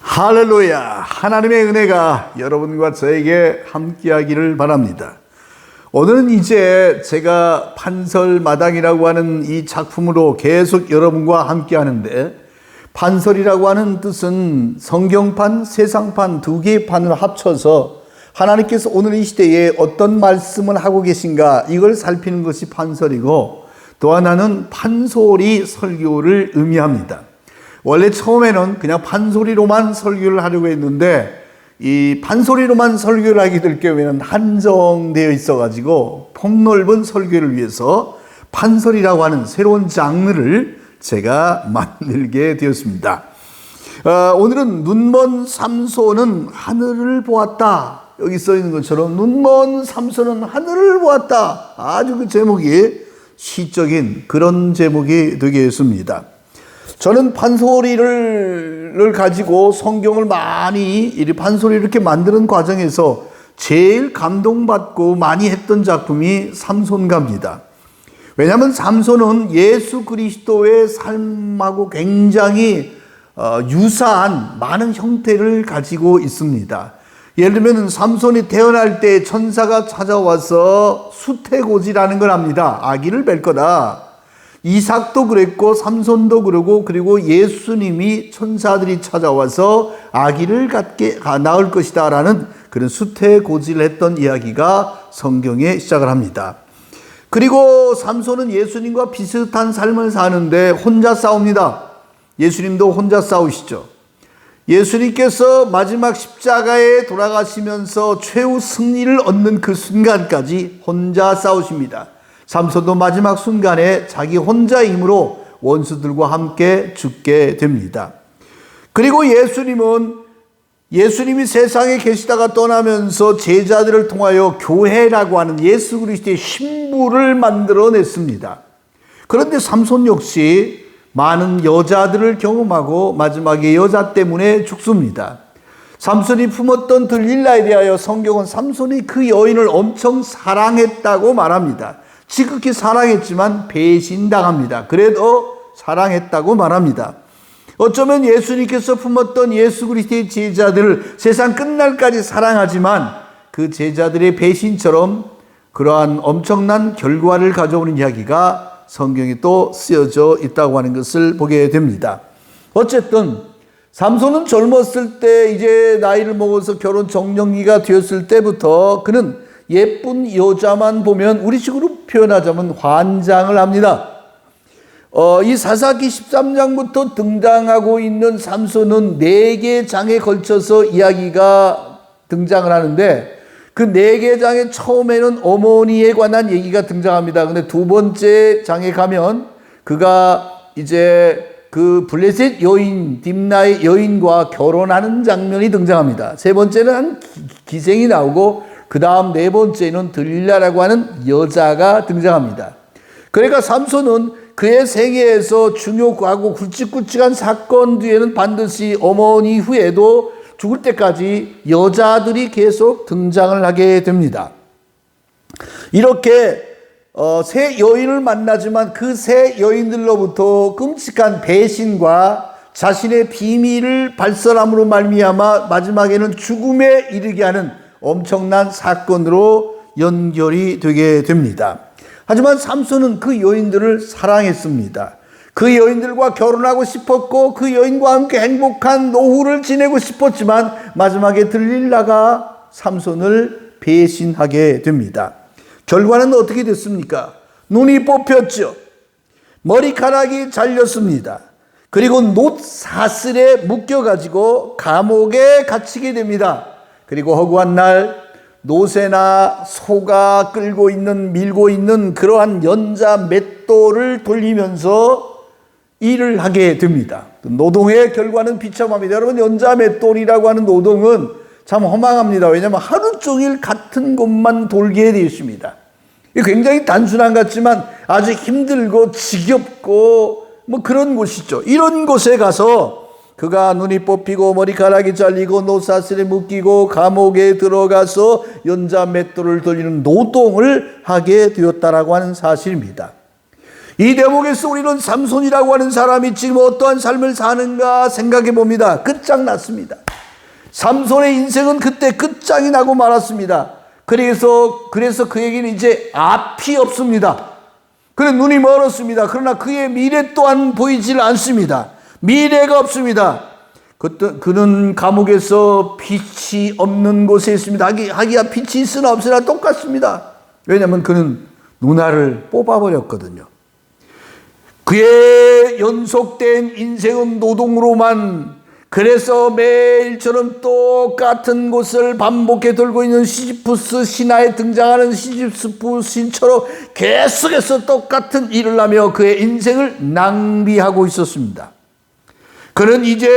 할렐루야! 하나님의 은혜가 여러분과 저에게 함께하기를 바랍니다. 오늘은 이제 제가 판설마당이라고 하는 이 작품으로 계속 여러분과 함께하는데, 판설이라고 하는 뜻은 성경판, 세상판 두 개의 판을 합쳐서 하나님께서 오늘 이 시대에 어떤 말씀을 하고 계신가 이걸 살피는 것이 판설이고, 또 하나는 판소리 설교를 의미합니다. 원래 처음에는 그냥 판소리로만 설교를 하려고 했는데, 이 판소리로만 설교를 하게 될 경우에는 한정되어 있어가지고 폭넓은 설교를 위해서 판설이라고 하는 새로운 장르를 제가 만들게 되었습니다. 오늘은 눈먼 삼손은 하늘을 보았다. 여기 써 있는 것처럼 눈먼 삼손은 하늘을 보았다. 아주 그 제목이 시적인 그런 제목이 되겠습니다. 저는 판소리를 가지고 성경을 많이 이 판소리 이렇게 만드는 과정에서 제일 감동받고 많이 했던 작품이 삼손가입니다. 왜냐하면 삼손은 예수 그리스도의 삶하고 굉장히 유사한 많은 형태를 가지고 있습니다. 예를 들면 삼손이 태어날 때 천사가 찾아와서 수태고지라는 걸 합니다. 아기를 뵐 거다. 이삭도 그랬고 삼손도 그러고, 그리고 예수님이 천사들이 찾아와서 아기를 낳을 것이다 라는 그런 수태고지를 했던 이야기가 성경에 시작을 합니다. 그리고 삼손은 예수님과 비슷한 삶을 사는데 혼자 싸웁니다. 예수님도 혼자 싸우시죠. 예수님께서 마지막 십자가에 돌아가시면서 최후 승리를 얻는 그 순간까지 혼자 싸우십니다. 삼손도 마지막 순간에 자기 혼자의 힘으로 원수들과 함께 죽게 됩니다. 그리고 예수님이 세상에 계시다가 떠나면서 제자들을 통하여 교회라고 하는 예수 그리스도의 신부를 만들어냈습니다. 그런데 삼손 역시 많은 여자들을 경험하고 마지막에 여자 때문에 죽습니다. 삼손이 품었던 들릴라에 대하여 성경은 삼손이 그 여인을 엄청 사랑했다고 말합니다. 지극히 사랑했지만 배신당합니다. 그래도 사랑했다고 말합니다. 어쩌면 예수님께서 품었던 예수 그리스도의 제자들을 세상 끝날까지 사랑하지만 그 제자들의 배신처럼 그러한 엄청난 결과를 가져오는 이야기가 성경에 또 쓰여져 있다고 하는 것을 보게 됩니다. 어쨌든 삼손은 젊었을 때, 이제 나이를 먹어서 결혼 적령기가 되었을 때부터 그는 예쁜 여자만 보면 우리식으로 표현하자면 환장을 합니다. 이 사사기 13장부터 등장하고 있는 삼손은 4개 장에 걸쳐서 이야기가 등장을 하는데, 그 4개 장의 처음에는 어머니에 관한 얘기가 등장합니다. 근데 2번째 장에 가면 그가 이제 그 블레셋 여인 딥나의 여인과 결혼하는 장면이 등장합니다. 3번째는 한 기생이 나오고, 그 다음 4번째는 들릴라라고 하는 여자가 등장합니다. 그러니까 삼손은 그의 생애에서 중요하고 굵직굵직한 사건 뒤에는 반드시 어머니 후에도 죽을 때까지 여자들이 계속 등장을 하게 됩니다. 이렇게 세 여인을 만나지만 그 세 여인들로부터 끔찍한 배신과 자신의 비밀을 발설함으로 말미암아 마지막에는 죽음에 이르게 하는 엄청난 사건으로 연결이 되게 됩니다. 하지만 삼손은 그 여인들을 사랑했습니다. 그 여인들과 결혼하고 싶었고 그 여인과 함께 행복한 노후를 지내고 싶었지만 마지막에 들릴라가 삼손을 배신하게 됩니다. 결과는 어떻게 됐습니까? 눈이 뽑혔죠. 머리카락이 잘렸습니다. 그리고 노 사슬에 묶여가지고 감옥에 갇히게 됩니다. 그리고 허구한 날 노새나 소가 밀고 있는 그러한 연자 맷돌을 돌리면서 일을 하게 됩니다. 노동의 결과는 비참합니다. 여러분, 연자 맷돌이라고 하는 노동은 참 허망합니다. 왜냐하면 하루 종일 같은 곳만 돌게 되어 있습니다. 굉장히 단순한 것 같지만 아주 힘들고 지겹고 그런 곳이죠. 이런 곳에 가서 그가 눈이 뽑히고 머리카락이 잘리고 노사슬에 묶이고 감옥에 들어가서 연자 맷돌을 돌리는 노동을 하게 되었다라고 하는 사실입니다. 이 대목에서 우리는 삼손이라고 하는 사람이 지금 어떠한 삶을 사는가 생각해 봅니다. 끝장났습니다. 삼손의 인생은 그때 끝장이 나고 말았습니다. 그래서 그에게는 이제 앞이 없습니다. 그는 눈이 멀었습니다. 그러나 그의 미래 또한 보이질 않습니다. 미래가 없습니다. 그는 감옥에서 빛이 없는 곳에 있습니다. 하기야 빛이 있으나 없으나 똑같습니다. 왜냐하면 그는 누나를 뽑아버렸거든요. 그의 연속된 인생은 노동으로만, 그래서 매일처럼 똑같은 곳을 반복해 돌고 있는 시지프스 신화에 등장하는 시지프스 신처럼 계속해서 똑같은 일을 하며 그의 인생을 낭비하고 있었습니다. 그는 이제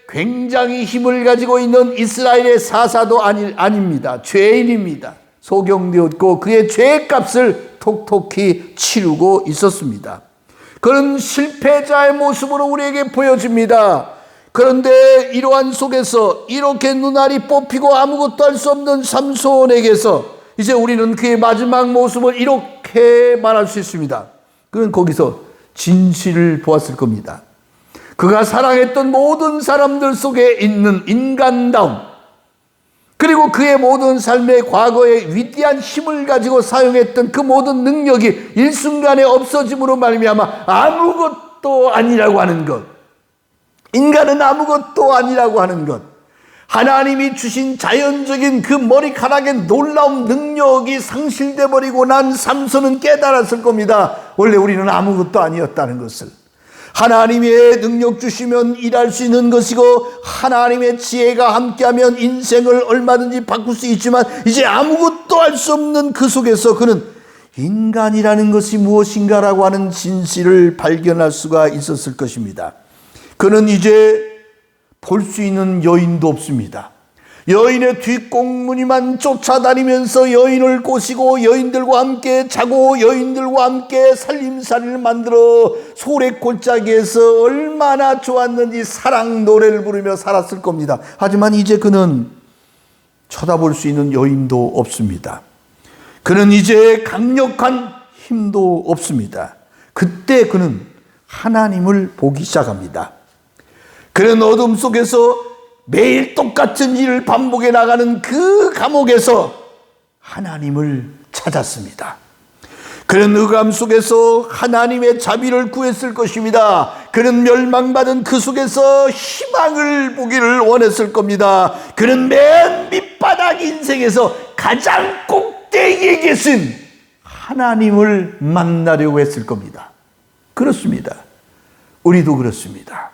굉장히 힘을 가지고 있는 이스라엘의 사사도 아닙니다. 죄인입니다. 소경되었고 그의 죄값을 톡톡히 치르고 있었습니다. 그는 실패자의 모습으로 우리에게 보여집니다. 그런데 이러한 속에서 이렇게 눈알이 뽑히고 아무것도 할 수 없는 삼손에게서 이제 우리는 그의 마지막 모습을 이렇게 말할 수 있습니다. 그는 거기서 진실을 보았을 겁니다. 그가 사랑했던 모든 사람들 속에 있는 인간다움, 그리고 그의 모든 삶의 과거에 위대한 힘을 가지고 사용했던 그 모든 능력이 일순간에 없어짐으로 말미암아 아무것도 아니라고 하는 것, 인간은 아무것도 아니라고 하는 것, 하나님이 주신 자연적인 그 머리카락의 놀라운 능력이 상실돼 버리고 난 삼손은 깨달았을 겁니다. 원래 우리는 아무것도 아니었다는 것을. 하나님의 능력 주시면 일할 수 있는 것이고 하나님의 지혜가 함께하면 인생을 얼마든지 바꿀 수 있지만 이제 아무것도 할 수 없는 그 속에서 그는 인간이라는 것이 무엇인가라고 하는 진실을 발견할 수가 있었을 것입니다. 그는 이제 볼 수 있는 여인도 없습니다. 여인의 뒷공무니만 쫓아다니면서 여인을 꼬시고 여인들과 함께 자고 여인들과 함께 살림살이를 만들어 소래골짜기에서 얼마나 좋았는지 사랑 노래를 부르며 살았을 겁니다. 하지만 이제 그는 쳐다볼 수 있는 여인도 없습니다. 그는 이제 강력한 힘도 없습니다. 그때 그는 하나님을 보기 시작합니다. 그는 어둠 속에서 매일 똑같은 일을 반복해 나가는 그 감옥에서 하나님을 찾았습니다. 그는 흑암 속에서 하나님의 자비를 구했을 것입니다. 그는 멸망받은 그 속에서 희망을 보기를 원했을 겁니다. 그는 맨 밑바닥 인생에서 가장 꼭대기에 계신 하나님을 만나려고 했을 겁니다. 그렇습니다. 우리도 그렇습니다.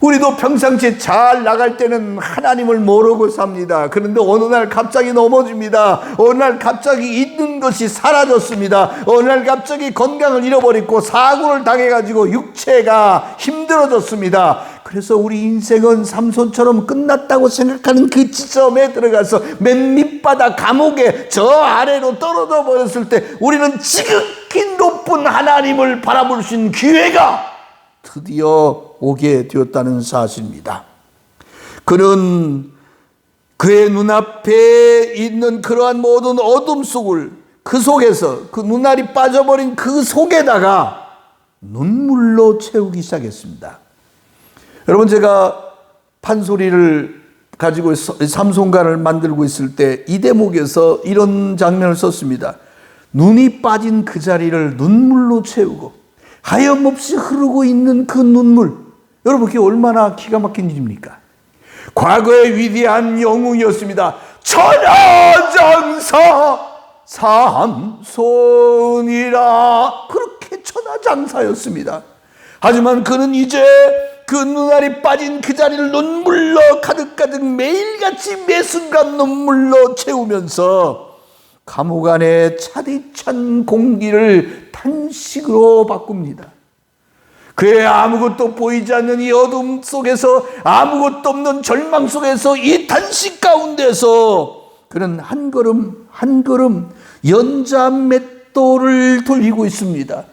우리도 평상시에 잘 나갈 때는 하나님을 모르고 삽니다. 그런데 어느 날 갑자기 넘어집니다. 어느 날 갑자기 있는 것이 사라졌습니다. 어느 날 갑자기 건강을 잃어버리고 사고를 당해가지고 육체가 힘들어졌습니다. 그래서 우리 인생은 삼손처럼 끝났다고 생각하는 그 지점에 들어가서 맨 밑바닥 감옥에 저 아래로 떨어져 버렸을 때 우리는 지극히 높은 하나님을 바라볼 수 있는 기회가 드디어 오게 되었다는 사실입니다. 그는 그의 눈앞에 있는 그러한 모든 어둠 속을 그 속에서 그 눈알이 빠져버린 그 속에다가 눈물로 채우기 시작했습니다. 여러분, 제가 판소리를 가지고 삼손가를 만들고 있을 때 이 대목에서 이런 장면을 썼습니다. 눈이 빠진 그 자리를 눈물로 채우고 하염없이 흐르고 있는 그 눈물, 여러분 그게 얼마나 기가 막힌 일입니까? 과거의 위대한 영웅이었습니다. 천하장사 삼손이라, 그렇게 천하장사였습니다. 하지만 그는 이제 그 눈알이 빠진 그 자리를 눈물로 가득가득 매일같이 매순간 눈물로 채우면서 감옥 안에 차디찬 공기를 탄식으로 바꿉니다. 그의 아무것도 보이지 않는 이 어둠 속에서, 아무것도 없는 절망 속에서, 이 탄식 가운데서 그는 한 걸음 한 걸음 연자 맷돌을 돌리고 있습니다.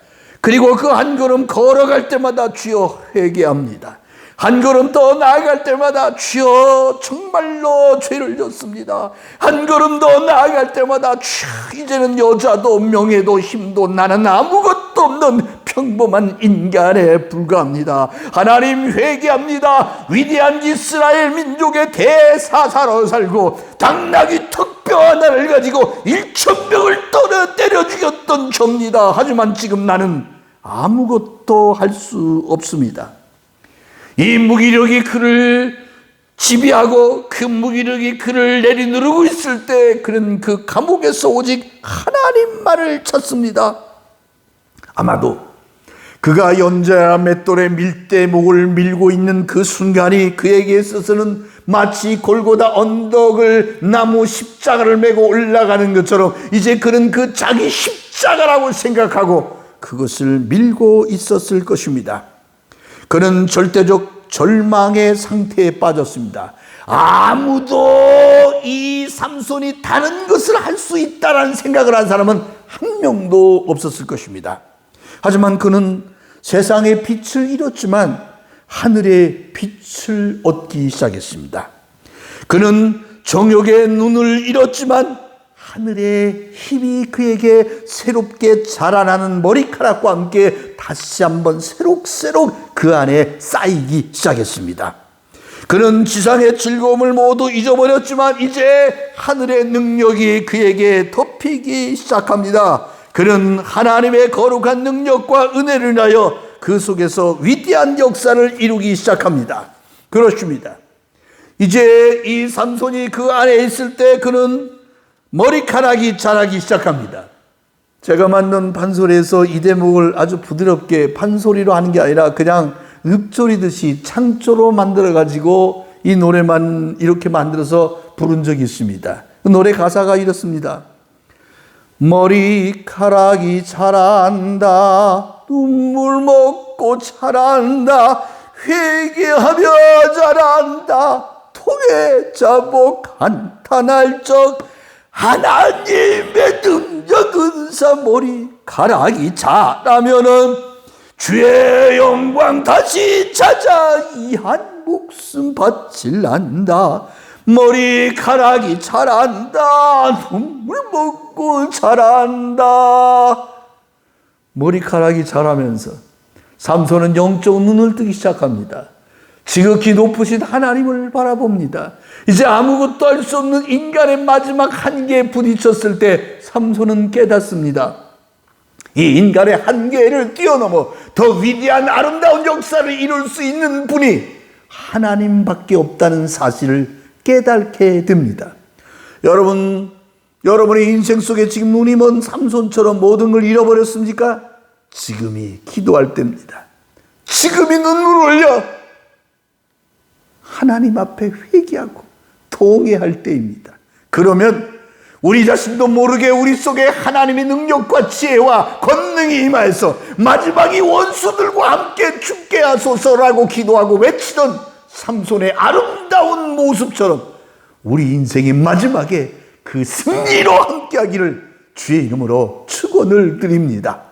그리고 그 한 걸음 걸어갈 때마다 주여 회개합니다. 한 걸음 더 나아갈 때마다 주여 정말로 죄를 졌습니다. 한 걸음 더 나아갈 때마다 주여 이제는 여자도 명예도 힘도 나는 아무것도 없는 평범한 인간에 불과합니다. 하나님 회개합니다. 위대한 이스라엘 민족의 대사사로 살고 당나귀 턱뼈 하나를 가지고 1,000명을 때려 죽였던 접니다. 하지만 지금 나는 아무것도 할 수 없습니다. 이 무기력이 그를 지배하고 그 무기력이 그를 내리누르고 있을 때 그는 그 감옥에서 오직 하나님만을 찾습니다. 아마도 그가 연자야 맷돌에 밀대목을 밀고 있는 그 순간이 그에게 있어서는 마치 골고다 언덕을 나무 십자가를 메고 올라가는 것처럼 이제 그는 그 자기 십자가라고 생각하고 그것을 밀고 있었을 것입니다. 그는 절대적 절망의 상태에 빠졌습니다. 아무도 이 삼손이 다른 것을 할 수 있다는 생각을 한 사람은 한 명도 없었을 것입니다. 하지만 그는 세상의 빛을 잃었지만 하늘의 빛을 얻기 시작했습니다. 그는 정욕의 눈을 잃었지만 하늘의 힘이 그에게 새롭게 자라나는 머리카락과 함께 다시 한번 새록새록 그 안에 쌓이기 시작했습니다. 그는 지상의 즐거움을 모두 잊어버렸지만 이제 하늘의 능력이 그에게 덮이기 시작합니다. 그는 하나님의 거룩한 능력과 은혜를 인하여 그 속에서 위대한 역사를 이루기 시작합니다. 그렇습니다. 이제 이 삼손이 그 안에 있을 때 그는 머리카락이 자라기 시작합니다. 제가 만든 판소리에서 이 대목을 아주 부드럽게 판소리로 하는 게 아니라 그냥 읊조리듯이 창조로 만들어가지고 이 노래만 이렇게 만들어서 부른 적이 있습니다. 그 노래 가사가 이렇습니다. 머리카락이 자란다, 눈물 먹고 자란다, 회개하며 자란다, 통에 자복 한탄할 적 하나님의 능력 은사 머리카락이 자라면은 주의 영광 다시 찾아 이 한 목숨 바칠란다. 머리카락이 자란다, 눈물 먹고 자란다. 머리카락이 자라면서 삼손은 영적 눈을 뜨기 시작합니다. 지극히 높으신 하나님을 바라봅니다. 이제 아무것도 할 수 없는 인간의 마지막 한계에 부딪혔을 때 삼손은 깨닫습니다. 이 인간의 한계를 뛰어넘어 더 위대한 아름다운 역사를 이룰 수 있는 분이 하나님밖에 없다는 사실을 깨닫게 됩니다. 여러분의 인생 속에 지금 눈이 먼 삼손처럼 모든 걸 잃어버렸습니까? 지금이 기도할 때입니다. 지금이 눈물을 흘려 하나님 앞에 회개하고 통회할 때입니다. 그러면 우리 자신도 모르게 우리 속에 하나님의 능력과 지혜와 권능이 임하여서 마지막이 원수들과 함께 죽게 하소서라고 기도하고 외치던 삼손의 아름다운 모습처럼 우리 인생의 마지막에 그 승리로 함께하기를 주의 이름으로 축원을 드립니다.